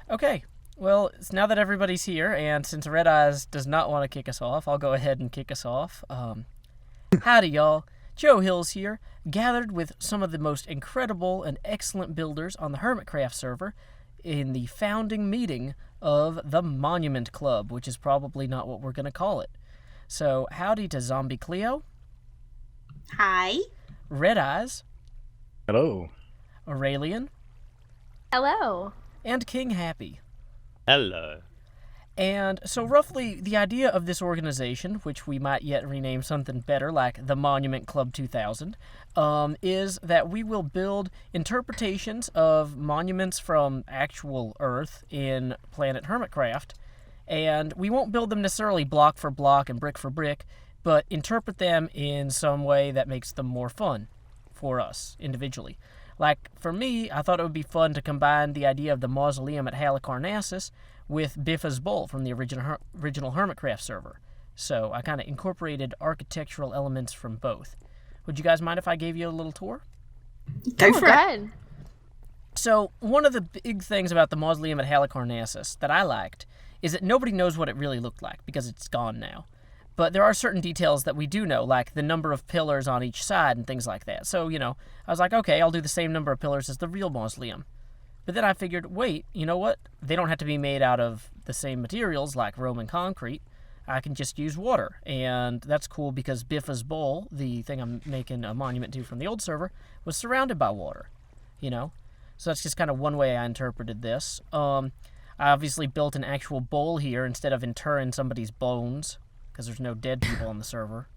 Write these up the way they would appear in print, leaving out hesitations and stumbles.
Okay, well, now that everybody's here, and since Red Eyes does not want to kick us off, I'll go ahead and kick us off. Howdy, y'all. Joe Hills here, gathered with some of the most incredible and excellent builders on the hermitcraft server in the founding meeting of the Monument Club, which is probably not what we're going to call it. So, howdy to Zombie Cleo, Hi. Red Eyes, Hello. Aurelian, Hello. and King Happy. Hello. And so, roughly, the idea of this organization, which we might yet rename something better, like the Monument Club 2000, is that we will build interpretations of monuments from actual Earth in Planet Hermitcraft, and we won't build them necessarily block for block and brick for brick, but interpret them in some way that makes them more fun for us individually. Like, for me, I thought it would be fun to combine the idea of the mausoleum at Halicarnassus with Biffa's Bowl from the original Hermitcraft server. So I kind of incorporated architectural elements from both. Would you guys mind if I gave you a little tour? Go for it. Good. So one of the big things about the mausoleum at Halicarnassus that I liked is that nobody knows what it really looked like because it's gone now. But there are certain details that we do know, like the number of pillars on each side and things like that. So, I was like, okay, I'll do the same number of pillars as the real mausoleum. But then I figured, wait, you know what? They don't have to be made out of the same materials like Roman concrete. I can just use water. And that's cool because Biffa's Bowl, the thing I'm making a monument to from the old server, was surrounded by water, So that's just kind of one way I interpreted this. I obviously built an actual bowl here instead of interring somebody's bones, because there's no dead people on the server.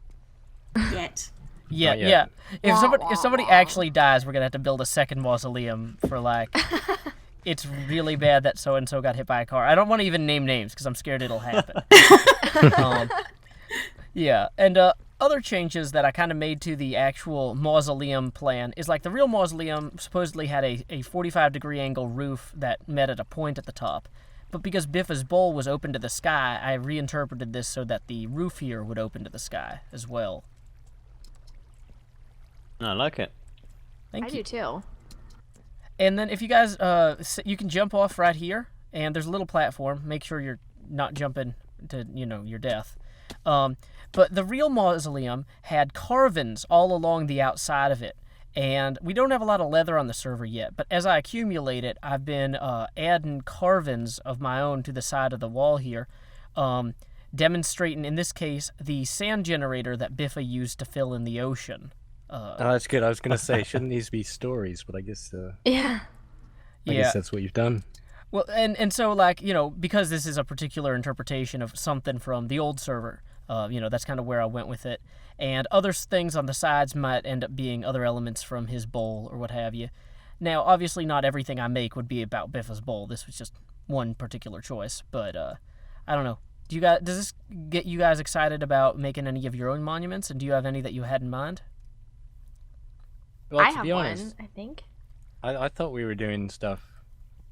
Yet. Yeah, Not yet. yeah. If somebody actually dies, we're gonna have to build a second mausoleum for it's really bad that so and so got hit by a car. I don't want to even name names because I'm scared it'll happen. Yeah, and other changes that I kind of made to the actual mausoleum plan is like the real mausoleum supposedly had a 45-degree angle roof that met at a point at the top. But because Biffa's Bowl was open to the sky, I reinterpreted this so that the roof here would open to the sky as well. I like it. Thank I you. do too. And then if you guys, you can jump off right here, and there's a little platform. Make sure you're not jumping to, your death. But the real mausoleum had carvings all along the outside of it. And we don't have a lot of leather on the server yet, but as I accumulate it, I've been adding carvings of my own to the side of the wall here, demonstrating, in this case, the sand generator that Biffa used to fill in the ocean. Oh, that's good. I was going to say, shouldn't these be stories? But I guess, Yeah. I guess that's what you've done. Well, and so, because this is a particular interpretation of something from the old server, that's kind of where I went with it. And other things on the sides might end up being other elements from his bowl or what have you. Now, obviously, not everything I make would be about Biffa's Bowl. This was just one particular choice. But, I don't know. Does this get you guys excited about making any of your own monuments? And do you have any that you had in mind? Well, I to have be honest, one, I think. I thought we were doing stuff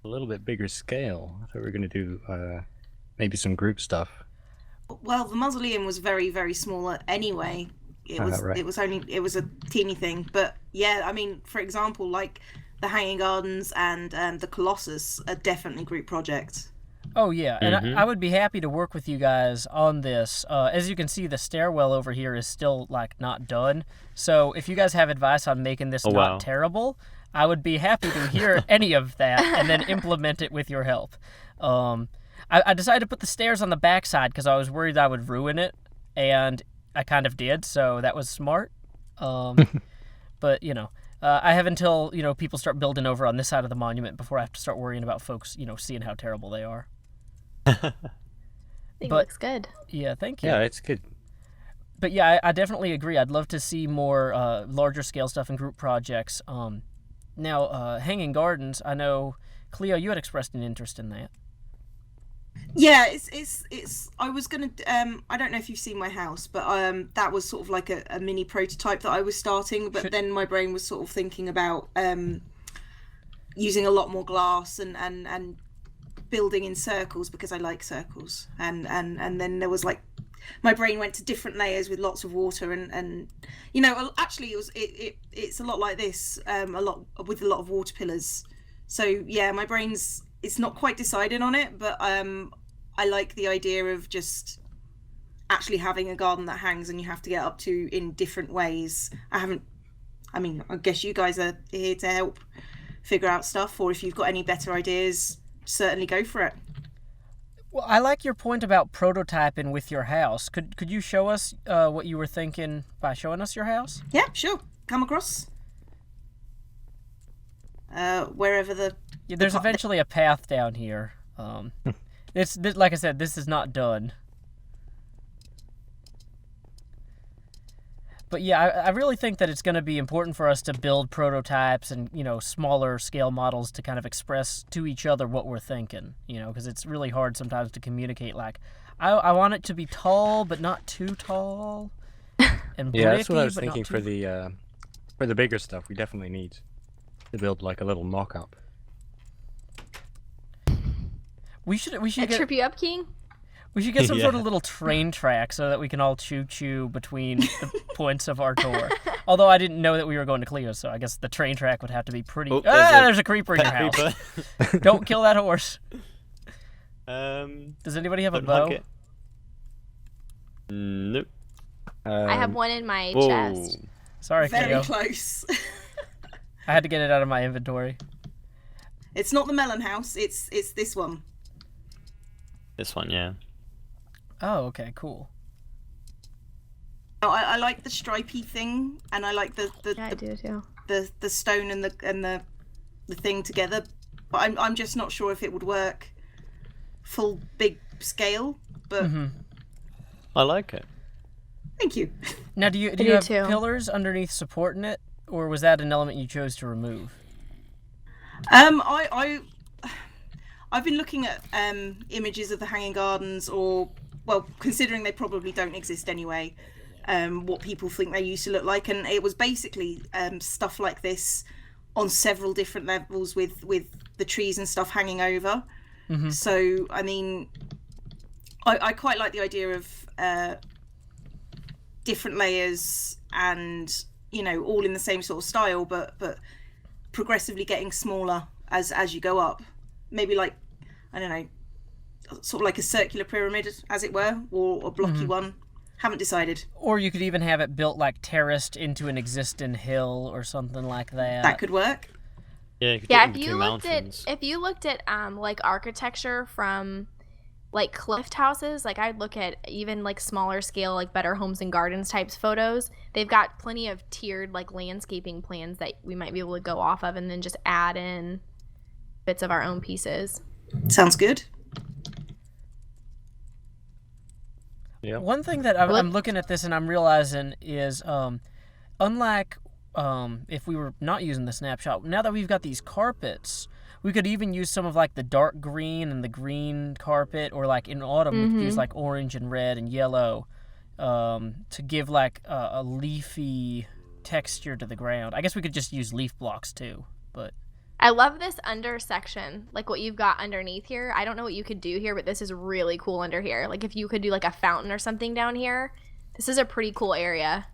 a little bit bigger scale. I thought we were going to do maybe some group stuff. Well, the mausoleum was very, very small anyway. It was right. it was a teeny thing. But yeah, I mean, for example, like the Hanging Gardens and the Colossus are definitely group projects. Oh, yeah, and I would be happy to work with you guys on this. As you can see, the stairwell over here is still, not done. So if you guys have advice on making this not terrible, I would be happy to hear any of that and then implement it with your help. I decided to put the stairs on the backside because I was worried I would ruin it, and I kind of did, so that was smart. But, I have until, people start building over on this side of the monument before I have to start worrying about folks, seeing how terrible they are. I think it looks good. Yeah, thank you. Yeah, it's good. But yeah, I definitely agree. I'd love to see more larger scale stuff and group projects. Now, Hanging Gardens, I know, Cleo, you had expressed an interest in that. Yeah, it's. I was gonna. I don't know if you've seen my house, but that was sort of like a mini prototype that I was starting. But then my brain was sort of thinking about using a lot more glass and building in circles because I like circles. And then there was my brain went to different layers with lots of water and actually it's a lot like this. A lot of water pillars. So yeah, my brain's it's not quite decided on it, but I like the idea of just actually having a garden that hangs and you have to get up to in different ways. I guess you guys are here to help figure out stuff, or if you've got any better ideas, certainly go for it. Well, I like your point about prototyping with your house. Could you show us what you were thinking by showing us your house? Yeah, sure. Come across. Wherever there's eventually a path down here. This, like I said, this is not done. But yeah, I really think that it's going to be important for us to build prototypes and, smaller scale models to kind of express to each other what we're thinking, because it's really hard sometimes to communicate, like, I want it to be tall, but not too tall. And yeah, that's what I was thinking for the bigger stuff. We definitely need to build like a little mock-up. We should trip you up, King? We should get some sort of little train track so that we can all choo-choo between the points of our tour. Although I didn't know that we were going to Cleo, so I guess the train track would have to be pretty... Oh, there's a creeper in your house. Don't kill that horse. Does anybody have a bow? Nope. I have one in my chest. Sorry, Very Cleo. close. I had to get it out of my inventory. It's not the melon house, it's this one. This one, yeah. Oh, okay, cool. I like the stripy thing, and I like I do too. the stone and the thing together. But I'm just not sure if it would work full big scale. But I like it. Thank you. Now, do you have pillars underneath supporting it, or was that an element you chose to remove? I've been looking at images of the hanging gardens, or, well, considering they probably don't exist anyway, what people think they used to look like, and it was basically stuff like this on several different levels with the trees and stuff hanging over. So, I mean, I quite like the idea of different layers and, all in the same sort of style, but progressively getting smaller as you go up. Maybe like, I don't know, sort of like a circular pyramid, as it were, or a blocky one. Haven't decided. Or you could even have it built like terraced into an existing hill or something like that. That could work. Yeah, you could do it in between if you looked at like architecture from like cliff houses, like I'd look at even like smaller scale, like Better Homes and Gardens types photos. They've got plenty of tiered like landscaping plans that we might be able to go off of and then just add in bits of our own pieces. Sounds good. Yeah. One thing that I'm looking at this and I'm realizing is, unlike if we were not using the snapshot, now that we've got these carpets, we could even use some of like the dark green and the green carpet, or like in autumn we could use like orange and red and yellow to give like a leafy texture to the ground. I guess we could just use leaf blocks too, but... I love this under section, like what you've got underneath here. I don't know what you could do here, but this is really cool under here. Like if you could do like a fountain or something down here, this is a pretty cool area.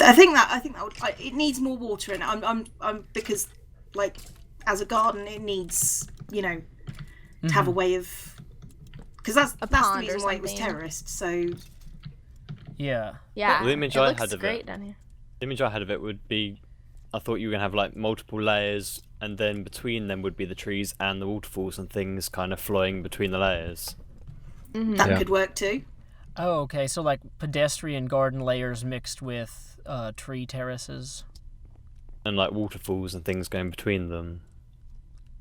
I think that would, it needs more water in it. I'm because like as a garden it needs, to have a way of, because that's the reason why it was terraced. So yeah. The image I had of great down here. The image I had of it would be, I thought you were gonna have like multiple layers, and then between them would be the trees and the waterfalls and things kind of flowing between the layers. That could work too. Oh, okay. So like pedestrian garden layers mixed with tree terraces. And like waterfalls and things going between them.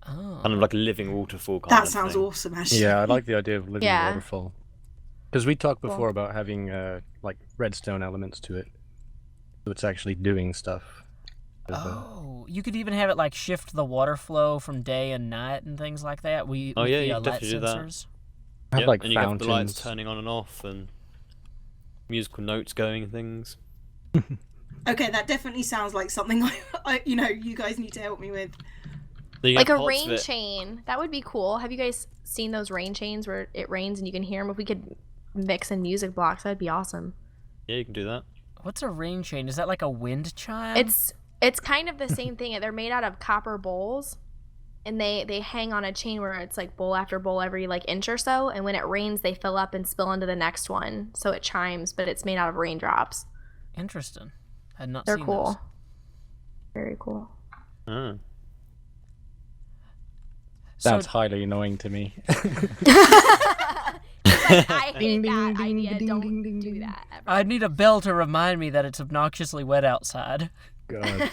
Oh. Kind of like a living waterfall kind of That sounds thing. awesome, actually. Yeah, I like the idea of living waterfall. Because we talked before about having like redstone elements to it, so it's actually doing stuff. Oh, you could even have it like shift the water flow from day and night and things like that. You could definitely do that. Sensors. Have like and you have the lights fountains. turning on and off and musical notes going and things. Okay, that definitely sounds like something you guys need to help me with. Like a rain chain. That would be cool. Have you guys seen those rain chains where it rains and you can hear them? If we could mix in music blocks, that'd be awesome. Yeah, you can do that. What's a rain chain? Is that like a wind chime? It's kind of the same thing. They're made out of copper bowls, and they hang on a chain where it's like bowl after bowl every like inch or so, and when it rains they fill up and spill into the next one, so it chimes, but it's made out of raindrops. Interesting. I had not They're seen cool. those. Very cool. Sounds highly annoying to me. I hate that idea. Don't do that ever. I need a bell to remind me that it's obnoxiously wet outside. God.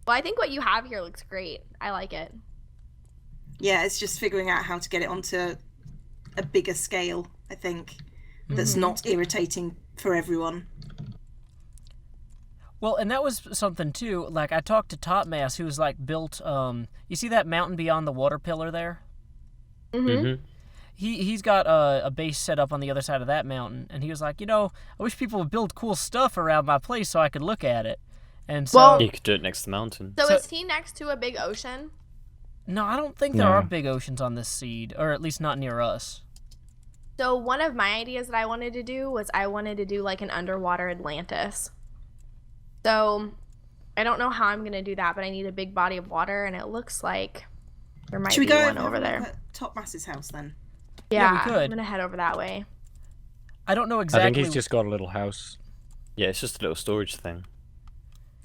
Well, I think what you have here looks great. I like it. Yeah, it's just figuring out how to get it onto a bigger scale, I think, that's not irritating for everyone. Well, and that was something too. Like I talked to Topmass, who's like built. You see that mountain beyond the water pillar there? Mm-hmm. He's got a base set up on the other side of that mountain, and he was like, I wish people would build cool stuff around my place so I could look at it. And so Well- You could do it next to the mountain. So is he next to a big ocean? no, I don't think there are big oceans on this seed, or at least not near us. So one of my ideas that I wanted to do was I wanted to do like an underwater Atlantis. So I don't know how I'm going to do that, but I need a big body of water, and it looks like there might Should we be go one over there. at Topmass's house then? Yeah, we Yeah, could. I'm going to head over that way. I don't know I exactly. think he's just got a little house. Yeah, it's just a little storage thing.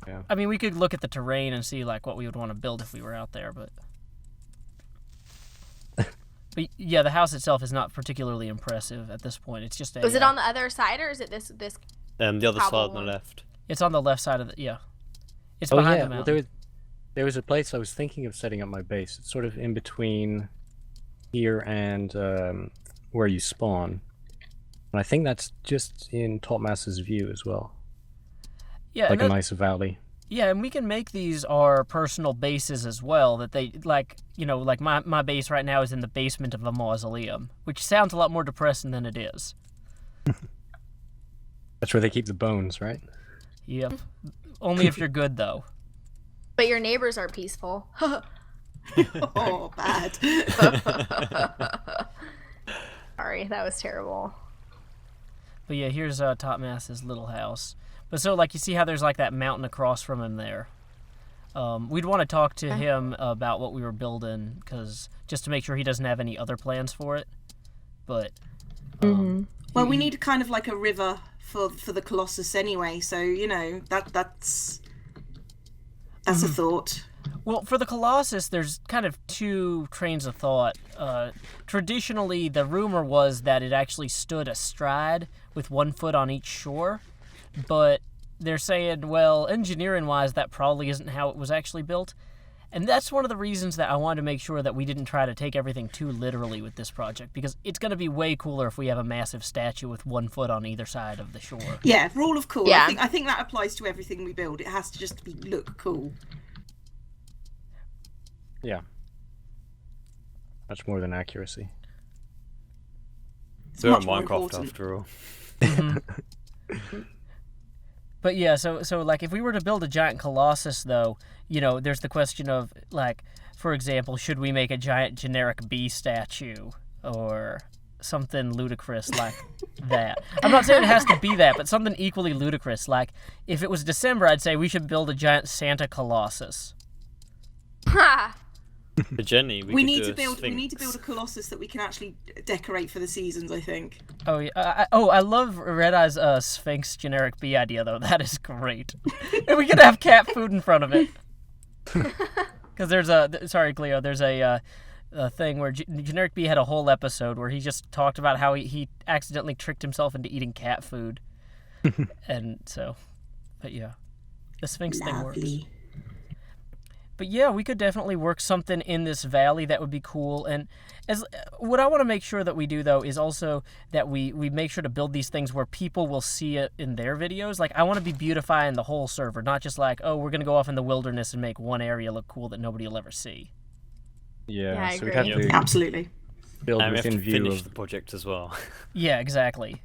Yeah. I mean, we could look at the terrain and see like what we would want to build if we were out there, but yeah, the house itself is not particularly impressive at this point. It's just a. Was it on the other side, or is it this? The other side Cobble on the one. left. It's on the left side of the. Yeah. It's Oh behind yeah, the well, mountain. there was a place I was thinking of setting up my base. It's sort of in between here and where you spawn, and I think that's just in Topmass's view as well, Yeah, like and a nice valley. yeah, and we can make these our personal bases as well. That they like, like my base right now is in the basement of a mausoleum, which sounds a lot more depressing than it is. That's where they keep the bones, right? Yep. Only if you're good though. But your neighbors are peaceful. Oh, bad. Sorry, that was terrible. But yeah, here's Topmass's little house. But so like you see how there's like that mountain across from him there. We'd want to talk to him about what we were building, because just to make sure he doesn't have any other plans for it. But Well, we need kind of like a river for the Colossus anyway, so that's a thought. well, for the Colossus, there's kind of two trains of thought. Traditionally, the rumor was that it actually stood astride with 1 foot on each shore, but they're saying, well, engineering-wise, that probably isn't how it was actually built. And that's one of the reasons that I wanted to make sure that we didn't try to take everything too literally with this project, because it's going to be way cooler if we have a massive statue with 1 foot on either side of the shore. Yeah, rule of cool. Yeah. I think that applies to everything we build. It has to just look cool. Yeah. Much more than accuracy. It's We're on much more Minecraft important. after all. But yeah, so like if we were to build a giant Colossus, though, there's the question of, like, for example, should we make a giant generic bee statue or something ludicrous like that? I'm not saying it has to be that, but something equally ludicrous. Like if it was December, I'd say we should build a giant Santa Colossus. Ha! For Jenny, We could need do to a build. We Sphinx. need to build a Colossus that we can actually decorate for the seasons. I think. Oh yeah. I love Red Eye's Sphinx generic bee idea though. That is great. And we could have cat food in front of it. Because sorry, Cleo. There's a thing where generic bee had a whole episode where he just talked about how he accidentally tricked himself into eating cat food, and so, but yeah, the Sphinx thing works. Lovely. But yeah, we could definitely work something in this valley that would be cool. And what I want to make sure that we do, though, is also that we make sure to build these things where people will see it in their videos. Like, I want to be beautifying the whole server, not just like, oh, we're going to go off in the wilderness and make one area look cool that nobody will ever see. Yeah, I so we'd agree. have to Absolutely. build And we have within to view finish of... the project as well. Yeah, exactly.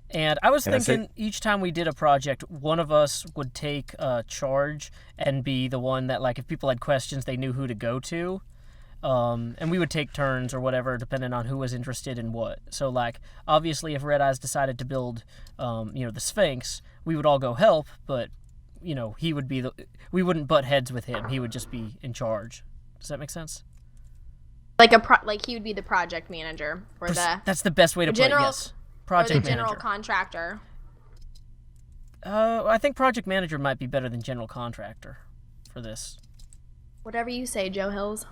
And I was Yeah, that's thinking each time we did a project, one of us would take charge and be the one that, like, if people had questions, they knew who to go to. And we would take turns or whatever, depending on who was interested in what. So, like, obviously, if Red Eyes decided to build, the Sphinx, we would all go help, but he would be we wouldn't butt heads with him. He would just be in charge. Does that make sense? Like he would be the project manager or that's the best way to put it. Yes, project or the general manager. Contractor. I think project manager might be better than general contractor for this. Whatever you say, Joe Hills.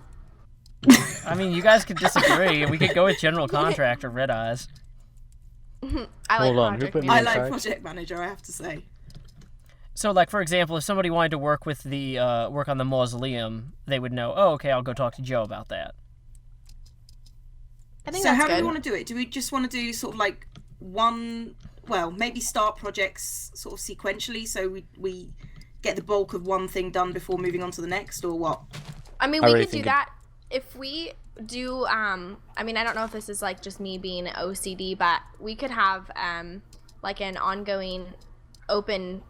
I mean, you guys could disagree. We could go with general contractor, Red Eyes. I like project manager, I have to say. So, like, for example, if somebody wanted to work with the work on the mausoleum, they would know, oh, okay, I'll go talk to Joe about that. I think so that's how good. do we want to do it? Do we just want to do sort of like maybe start projects sort of sequentially, so we get the bulk of one thing done before moving on to the next, or what? I mean, we could do that if we do. I mean, I don't know if this is like just me being OCD, but we could have like an ongoing open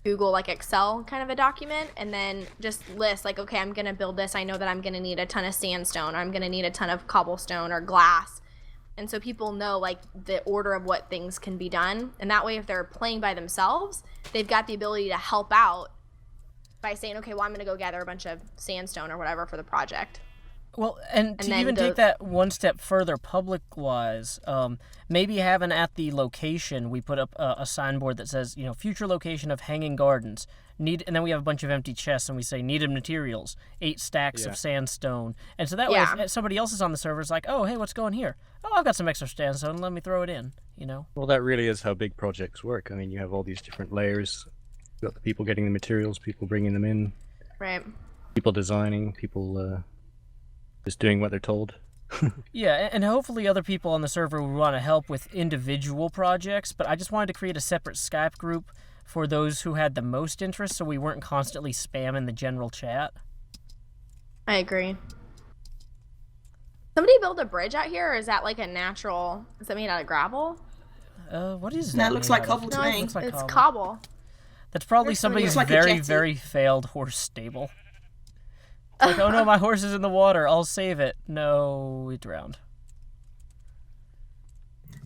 Google like Excel kind of a document, and then just list like, okay, I'm gonna build this. I know that I'm gonna need a ton of sandstone, or I'm gonna need a ton of cobblestone or glass, and so people know like the order of what things can be done, and that way if they're playing by themselves, they've got the ability to help out by saying, okay, well, I'm gonna go gather a bunch of sandstone or whatever for the project. Well, and to even take that one step further public-wise, maybe having at the location, we put up a signboard that says, future location of hanging gardens. And then we have a bunch of empty chests, and we say, needed materials, 8 stacks of sandstone. And so that way, if somebody else is on the server, it's like, oh, hey, what's going here? Oh, I've got some extra sandstone, let me throw it in, Well, that really is how big projects work. I mean, you have all these different layers. You've got the people getting the materials, people bringing them in. Right. People designing, people... just doing what they're told. Yeah, and hopefully other people on the server would want to help with individual projects, but I just wanted to create a separate Skype group for those who had the most interest, so we weren't constantly spamming the general chat. I agree. Somebody build a bridge out here, or is that like a natural... Is that made out of gravel? What is that? That looks like cobble to me. It's cobble. That's probably somebody's like very, very failed horse stable. It's like, oh no, my horse is in the water. I'll save it. No, it drowned.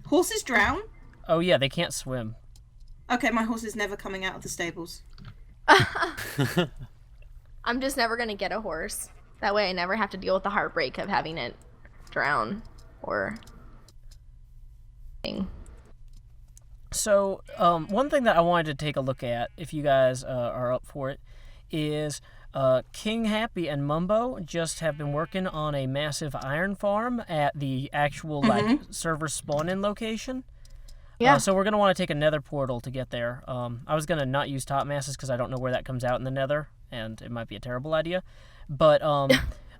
Horses drown? Oh yeah, they can't swim. Okay, my horse is never coming out of the stables. I'm just never going to get a horse. That way I never have to deal with the heartbreak of having it drown or... So, one thing that I wanted to take a look at, if you guys are up for it, is... King Happy and Mumbo just have been working on a massive iron farm at the actual server spawn-in location. Yeah. So we're going to want to take a nether portal to get there. I was going to not use top masses because I don't know where that comes out in the nether, and it might be a terrible idea. But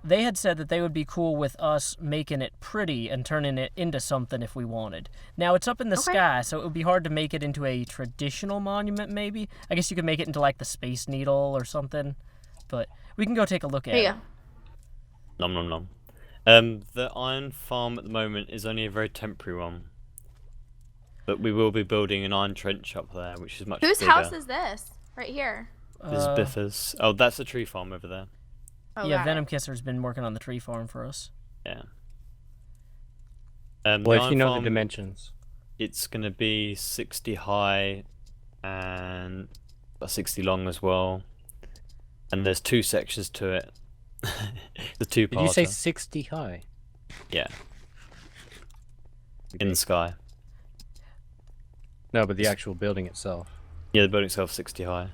they had said that they would be cool with us making it pretty and turning it into something if we wanted. Now, it's up in the sky, so it would be hard to make it into a traditional monument, maybe. I guess you could make it into, like, the Space Needle or something. But we can go take a look at it. Nom nom nom. The iron farm at the moment is only a very temporary one. But we will be building an iron trench up there, which is much bigger. Whose house is this? Right here. This is Biffa's. Oh, that's a tree farm over there. Oh, yeah, Venom Kisser's been working on the tree farm for us. Yeah. Well, if you know the dimensions. It's going to be 60 high and 60 long as well. And there's 2 sections to it. The 2-parter. Did you say 60 high? Yeah. In the sky. No, but the actual building itself. Yeah, the building itself 60 high.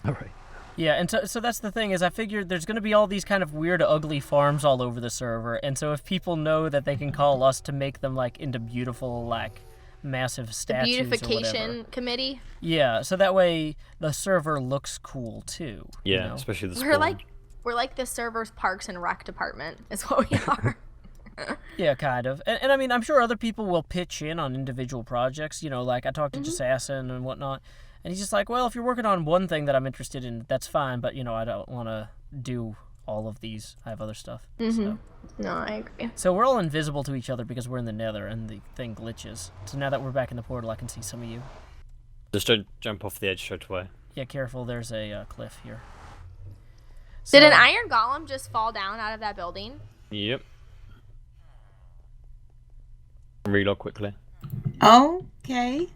Alright. Yeah, and so that's the thing, is I figured there's going to be all these kind of weird, ugly farms all over the server, and so if people know that they can call us to make them, like, into beautiful, like, massive statues. The beautification committee. Yeah, so that way the server looks cool too. Yeah, especially the spawn. We're like the server's parks and rec department is what we are. Yeah, kind of. And I mean, I'm sure other people will pitch in on individual projects. Like I talked to Jassassin and whatnot, and he's just like, well, if you're working on one thing that I'm interested in, that's fine, but I don't want to do all of these. I have other stuff. So. No, I agree. So we're all invisible to each other because we're in the nether and the thing glitches. So now that we're back in the portal, I can see some of you. Just don't jump off the edge straight away. Yeah, careful. There's a cliff here. Did an iron golem just fall down out of that building? Yep. Reload quickly. Okay.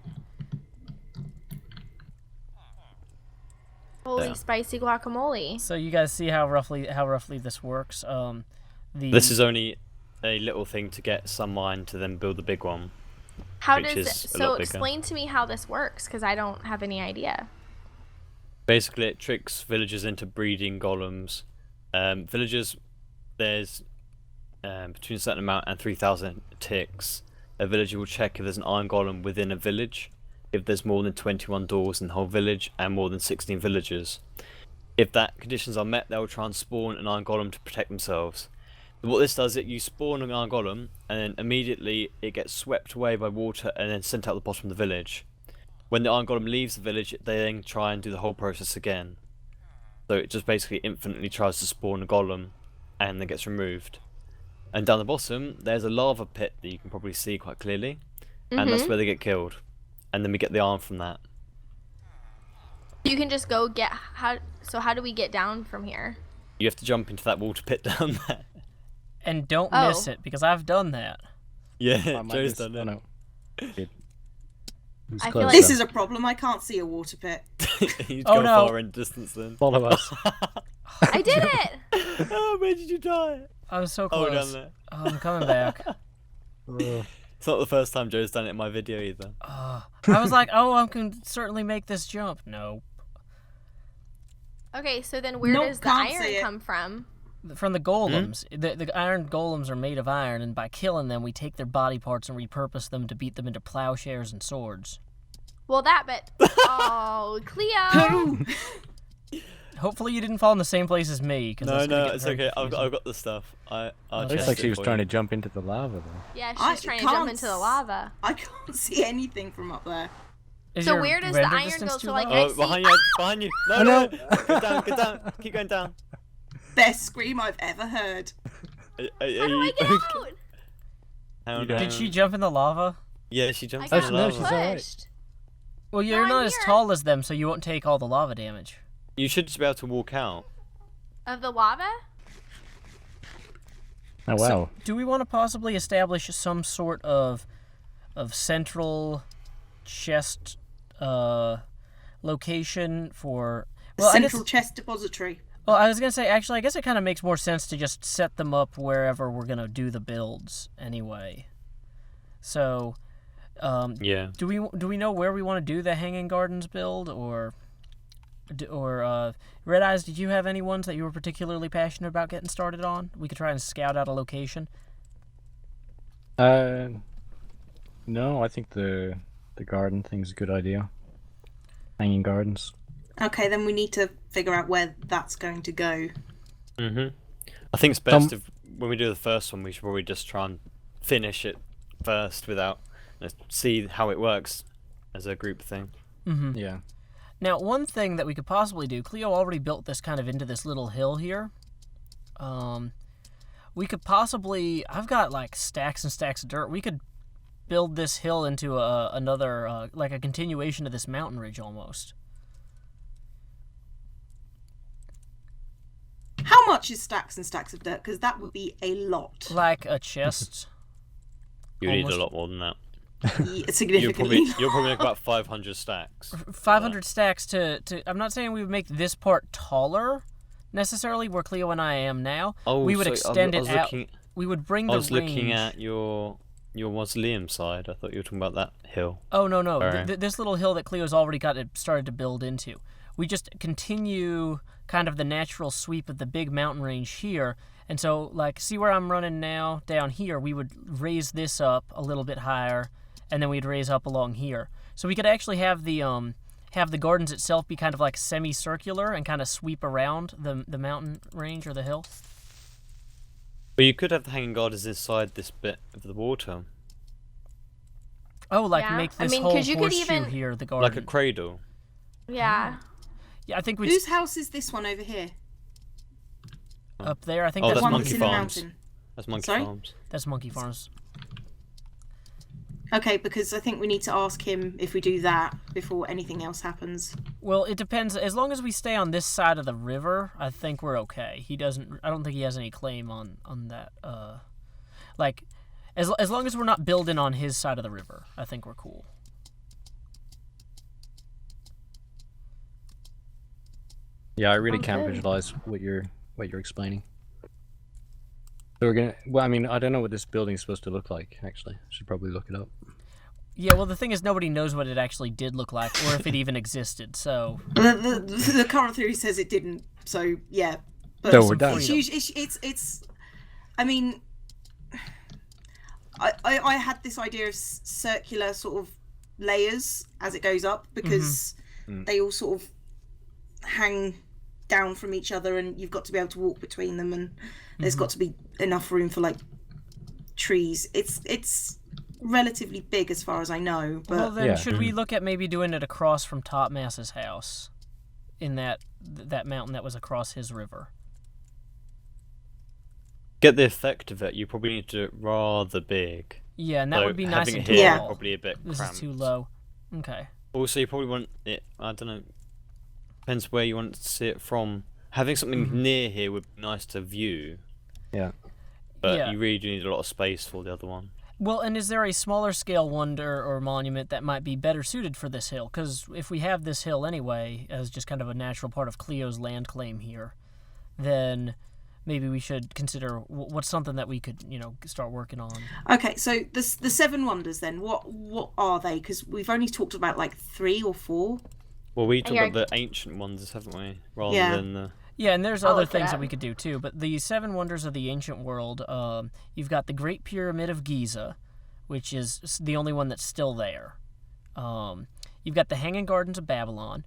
Holy Yeah. spicy guacamole. So you guys see how roughly this works. This is only a little thing to get some mine to then build the big one. How Which does is a so lot bigger. explain to me how this works, because I don't have any idea. Basically, it tricks villagers into breeding golems. Villagers, there's between a certain amount and 3,000 ticks. A villager will check if there's an iron golem within a village, if there's more than 21 doors in the whole village, and more than 16 villagers. If that conditions are met, they'll try and spawn an iron golem to protect themselves. What this does is you spawn an iron golem, and then immediately it gets swept away by water and then sent out the bottom of the village. When the iron golem leaves the village, they then try and do the whole process again. So it just basically infinitely tries to spawn a golem, and then gets removed. And down the bottom, there's a lava pit that you can probably see quite clearly, and that's where they get killed. And then we get the iron from that. You can just go get how do we get down from here? You have to jump into that water pit down there. And don't Oh. miss it, because I've done that. Yeah, I might Joe's miss- done oh, it. no. Good. Who's I feel close like- This then? is a problem. I can't see a water pit. You Oh, go no. far in distance then. Follow us. I did it! Oh, where did you die? I was so Oh, close. down there. Oh, I'm coming back. It's not the first time Joe's done it in my video either. I was like, oh, I can certainly make this jump. No. Okay, so then where Nope, does the can't see iron it. come from? From the golems. The iron golems are made of iron, and by killing them, we take their body parts and repurpose them to beat them into plowshares and swords. Well, that bit. Oh, Cleo! Hopefully you didn't fall in the same place as me. Cause that's gonna get it's very okay. I've confusing. got the stuff. I'll Looks chest like it she was for trying to you. jump into the lava though. Yeah, I she's trying to jump can't into the s- lava. I can't see anything from up there. Is So your where does the render iron distance go? too So, like, low? I Oh, see- behind you! No, Oh, no! no. Get down! Keep going down. Best scream I've ever heard. How How do I get out? Did she jump in the lava? Yeah, she I jumped got in the no, lava. she's alright. pushed. Well, you're I'm not as here. tall as them, so you won't take all the lava damage. You should just be able to walk out. Of the lava? Oh wow. Do we want to possibly establish some sort of central chest location for? Well, Central chest depository. I was gonna say actually, I guess it kind of makes more sense to just set them up wherever we're gonna do the builds anyway. So, Yeah. do we know where we want to do the Hanging Gardens build, or Red Eyes? Did you have any ones that you were particularly passionate about getting started on? We could try and scout out a location. No, I think the garden thing's a good idea. Hanging gardens. Okay, then we need to figure out where that's going to go. I think it's best if when we do the first one, we should probably just try and finish it first without see how it works as a group thing. Yeah. Now, one thing that we could possibly do, Cleo already built this kind of into this little hill here. We could possibly, I've got like stacks and stacks of dirt. We could build this hill into another, like a continuation of this mountain ridge almost. How much is stacks and stacks of dirt? Because that would be a lot. Like a chest. You need Almost. a lot more than that. Significantly. You're probably like about 500 stacks. 500 stacks to I'm not saying we would make this part taller necessarily where Cleo and I am now. Oh, we would so extend I was it out. looking, We would bring the I was looking range- at your mausoleum side. I thought you were talking about that hill. Oh, no. Sorry. This little hill that Cleo's already got it started to build into. We just continue kind of the natural sweep of the big mountain range here. And so, like, see where I'm running now? Down here, we would raise this up a little bit higher, and then we'd raise up along here. So we could actually have the gardens itself be kind of like semicircular and kind of sweep around the mountain range or the hill. But you could have the hanging gardens inside this bit of the water, Oh, like Yeah. make I this mean, whole 'cause you could horseshoe even- here the garden. like a cradle. Yeah. Yeah, I think we Whose house is this one over here? up there. I think Oh, that's that's one Monkey that's Monkey in the Farms. mountain. That's Monkey Sorry? Farms. That's Monkey Farms. Okay, because I think we need to ask him if we do that before anything else happens. Well, it depends. As long as we stay on this side of the river, I think we're okay. He doesn't. I don't think he has any claim on that. Like, as long as we're not building on his side of the river, I think we're cool. Yeah, I really Oh, can't good. visualize what you're explaining. So we're gonna. Well, I mean, I don't know what this building's supposed to look like. Actually, I should probably look it up. Yeah, well, the thing is, nobody knows what it actually did look like, or if it even existed. So The current theory says it didn't. So yeah, but So we're done. it's. I mean, I had this idea of circular sort of layers as it goes up because they all sort of hang down from each other, and you've got to be able to walk between them, and there's got to be enough room for like trees. It's relatively big as far as I know. But well, then Yeah. should we look at maybe doing it across from Topmass's house, in that mountain that was across his river? Get the effect of it, you probably need to do it rather big. Yeah, and that So would be nice having and it here tall. probably a bit This cramped. is too low. Okay. Also, you probably want it. I don't know. Depends where you want to see it from. Having something near here would be nice to view. Yeah. But Yeah. you really do need a lot of space for the other one. Well, and is there a smaller scale wonder or monument that might be better suited for this hill? Because if we have this hill anyway, as just kind of a natural part of Cleo's land claim here, then maybe we should consider what's something that we could, start working on. okay, so the seven wonders then. What are they? Because we've only talked about like 3 or 4. Well, we talked you're- about the ancient ones, haven't we? Rather Yeah. than the. Yeah, and there's I'll other look it things that up. we could do too. But the 7 wonders of the ancient world, you've got the Great Pyramid of Giza, which is the only one that's still there. You've got the Hanging Gardens of Babylon.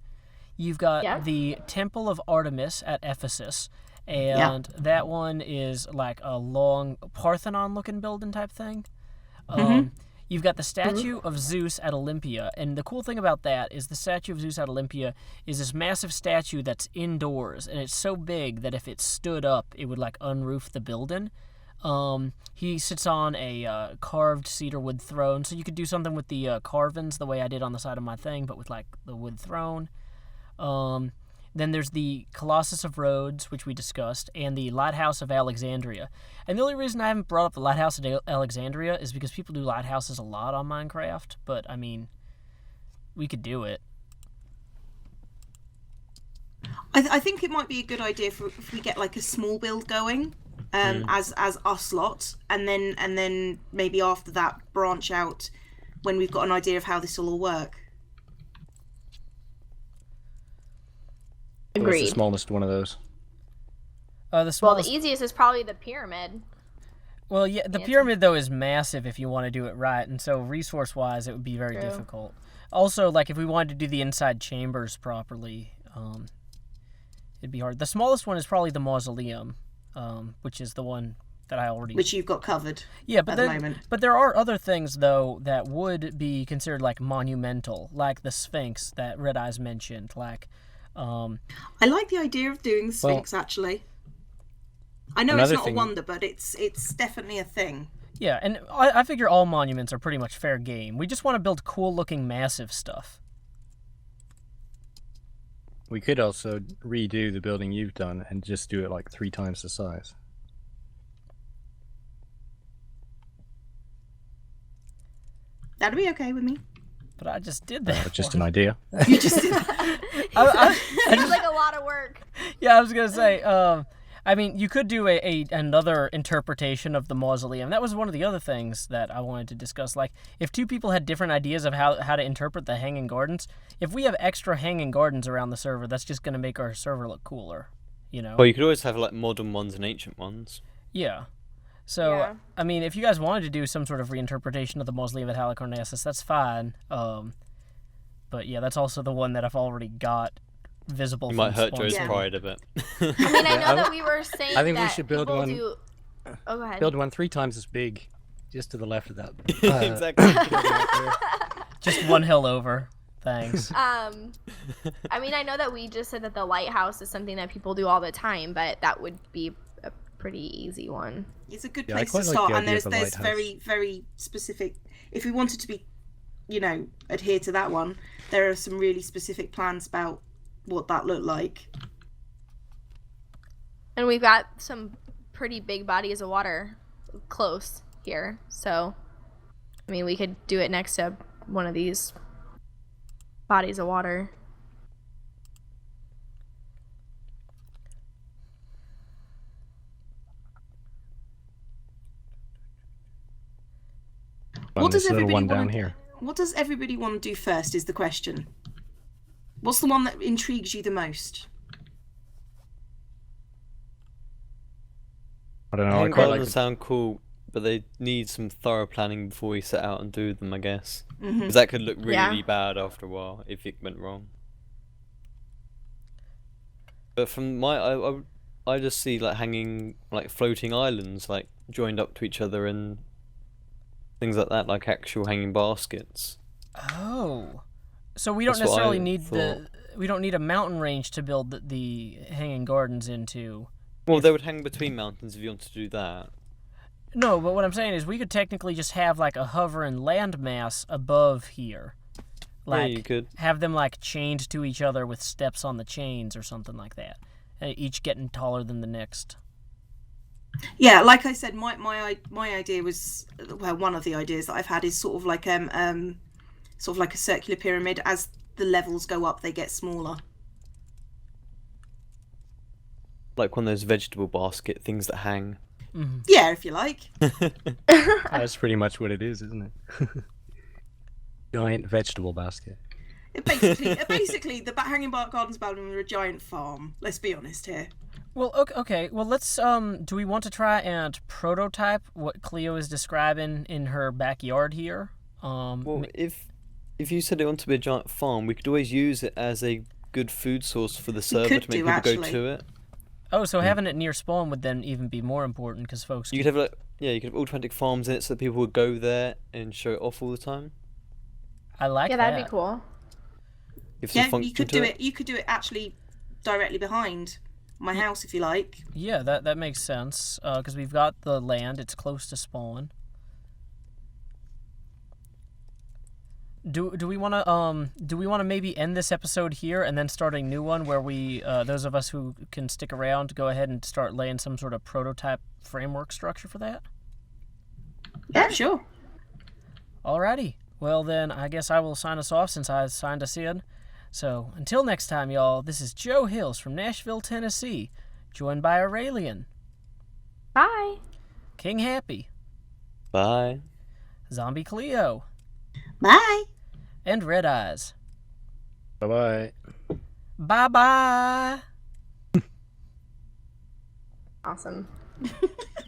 You've got Yeah. the Temple of Artemis at Ephesus. And that one is like a long Parthenon-looking building type thing. You've got the statue of Zeus at Olympia, and the cool thing about that is the statue of Zeus at Olympia is this massive statue that's indoors, and it's so big that if it stood up, it would like unroof the building. He sits on a carved cedar wood throne, so you could do something with the carvings the way I did on the side of my thing, but with like the wood throne. Then there's the Colossus of Rhodes, which we discussed, and the Lighthouse of Alexandria. And the only reason I haven't brought up the Lighthouse of Alexandria is because people do lighthouses a lot on Minecraft, but, I mean, we could do it. I think it might be a good idea if we get like a small build going, as us lot, and then maybe after that branch out when we've got an idea of how this will all work. What's Agreed. the smallest one of those? The Well, the smallest... easiest is probably the pyramid. Well, yeah, the pyramid, though, is massive if you want to do it right, and so resource-wise, it would be very True. difficult. Also, like, if we wanted to do the inside chambers properly, it'd be hard. The smallest one is probably the mausoleum, which is the one that I already... Which you've got covered. Yeah, but at the moment. but there are other things though that would be considered like monumental, like the Sphinx that Red Eyes mentioned. Like, I like the idea of doing the Sphinx actually. I know it's another not a thing- wonder, but it's definitely a thing. yeah, and I figure all monuments are pretty much fair game. We just want to build cool-looking, massive stuff. We could also redo the building you've done and just do it like 3 times the size. That'd be okay with me. But I just did that. Just an idea. You just did Seems like a lot of work. Yeah, I was gonna say. I mean, you could do another interpretation of the mausoleum. That was one of the other things that I wanted to discuss. Like, if 2 people had different ideas of how to interpret the hanging gardens, if we have extra hanging gardens around the server, that's just gonna make our server look cooler. You know? Well, you could always have like modern ones and ancient ones. Yeah. So, Yeah. I mean, if you guys wanted to do some sort of reinterpretation of the mausoleum at Halicarnassus, that's fine. But yeah, that's also the one that I've already got visible. You from might hurt spawn Joe's screen. pride a bit. I mean, I know that we were saying I think we that should build people one- do... Oh, go ahead. Build one 3 times as big, just to the left of that. Exactly. Just one hill over. Thanks. I mean, I know that we just said that the lighthouse is something that people do all the time, but that would be a pretty easy one. It's a good Yeah, I place to quite like start, the and idea of there's the lighthouse. very, very specific. If we wanted to be, adhere to that one, there are some really specific plans about what that looked like. And we've got some pretty big bodies of water close here, so I mean, we could do it next to one of these bodies of water. on this little one down here. What does everybody want to do first is the question. What's the one that intrigues you the most? I don't know. I Hang quite gardens like sound cool, but they need some thorough planning before we set out and do them, I guess. Mhm. Because that could look really Yeah. bad after a while if it went wrong. But from I just see like hanging, like floating islands, like joined up to each other and things like that, like actual hanging baskets. Oh, so we don't That's what necessarily I need thought. we don't need a mountain range to build the hanging gardens into. Well, they would hang between mountains if you want to do that. No, but what I'm saying is we could technically just have like a hovering landmass above here. Like Yeah, you could. have them like chained to each other with steps on the chains or something like that. Each getting taller than the next. Yeah, like I said, my idea was, well, one of the ideas that I've had is sort of like a circular pyramid. As the levels go up, they get smaller. Like one of those vegetable basket things that hang. Yeah, if you like. that's pretty much what it is, isn't it? Giant vegetable basket. Basically, the Hanging Bark Gardens Baldwin are a giant farm. Let's be honest here. Well, okay. Well, let's do we want to try and prototype what Cleo is describing in her backyard here? Well, if you said it wanted to be a giant farm, we could always use it as a good food source for the server could to make do, people actually. go to it. Oh, so having it near spawn would then even be more important because folks. You could have you could have automatic farms in it so that people would go there and show it off all the time. I like Yeah, that. that'd be cool. Give some Yeah, function you could to do it. it. You could do it actually directly behind my house if you like. Yeah, that makes sense. Because we've got the land; it's close to spawn. Do we want to maybe end this episode here and then start a new one where we those of us who can stick around go ahead and start laying some sort of prototype framework structure for that? Yeah, sure. Alrighty. Well then, I guess I will sign us off since I signed us in. So until next time, y'all. This is Joe Hills from Nashville, Tennessee, joined by Aurelian, Bye. King Happy, Bye. Zombie Cleo, Bye. and Red Eyes. Bye-bye. Bye-bye! Awesome.